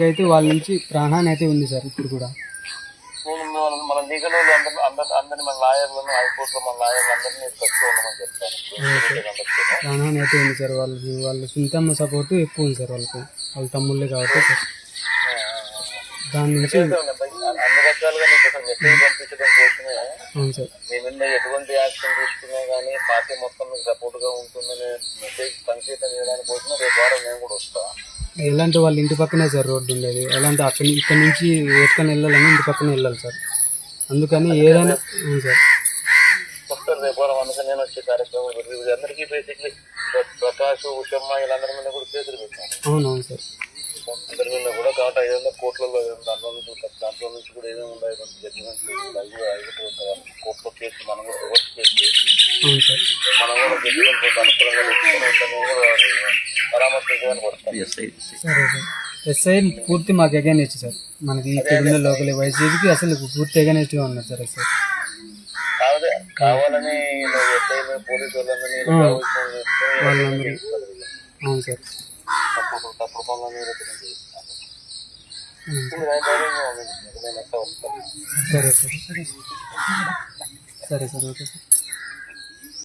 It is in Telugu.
అయితే వాళ్ళ నుంచి ప్రాణహాని అయితే ఉంది సార్ ఇప్పుడు కూడా. మన లీగల్ అందరినీ మన లాయర్లను హైకోర్టులో మన లాయర్లు అందరినీ ఖర్చు ఉండమని చెప్తాను. ప్రాణహాని అయితే ఉంది సార్. వాళ్ళ చింతమ్మ సపోర్ట్ ఎక్కువ ఉంది సార్ వాళ్ళకి, వాళ్ళ తమ్ముళ్ళే కాబట్టి సార్. దాని నుంచి అన్ని రకాలుగా నీకు అసలు మెసేజ్ పంపించడం కోసమే అవును సార్. మీ మీద ఎటువంటి యాక్షన్ తీసుకున్నా కానీ పార్టీ మొత్తం మీకు సపోర్ట్ గా ఉంటుందని మెసేజ్ సంకేతం చేయడానికి కోసమే రేపు వారం నేను కూడా వస్తాను. ఎలాంటి వాళ్ళ ఇంటి పక్కనే సార్ రోడ్డు ఉండేది, ఎలాంటి ఇక్కడ నుంచి ఓటుకొని వెళ్ళాలని ఇంటి పక్కనే వెళ్ళాలి సార్. అందుకని ఏదైనా సార్ వస్తారు రేపు వారం. అందుకని నేను వచ్చే కార్యక్రమం అందరికీ బేసిక్లీ ప్రకాష్ ఉషమ్మ వీళ్ళందరి మీద కూడా కేసులు పెట్టాను. అవునవును సార్. అందరి మీద కూడా కాబట్టి 500 కోట్లలో దాంట్లో నుంచి కూడా ఏమేమి ఉన్నాయి జడ్జిమెంట్ కోర్టులో కేసు మనం కూడా రివర్స్ కేసు అవును సార్. మనం కూడా జడ్జిమెంట్ అనుకూలంగా పరామర్శించడానికి వస్తాం. సరే సార్. ఎస్ఐ పూర్తి మాకు ఎగైనెస్ట్ సార్. మనకి ఇక్కడ ఉన్న లోకల్ వైసీపీకి అసలు పూర్తి ఎగైనెస్ట్గా ఉన్నారు సార్ ఎస్ఐ. కావాలని ఎస్ఐ పోలీసు వాళ్ళందరినీ వాళ్ళందరూ అవును సార్. తప్పుడు పనులని సరే సార్. సరే సార్. Okay sir.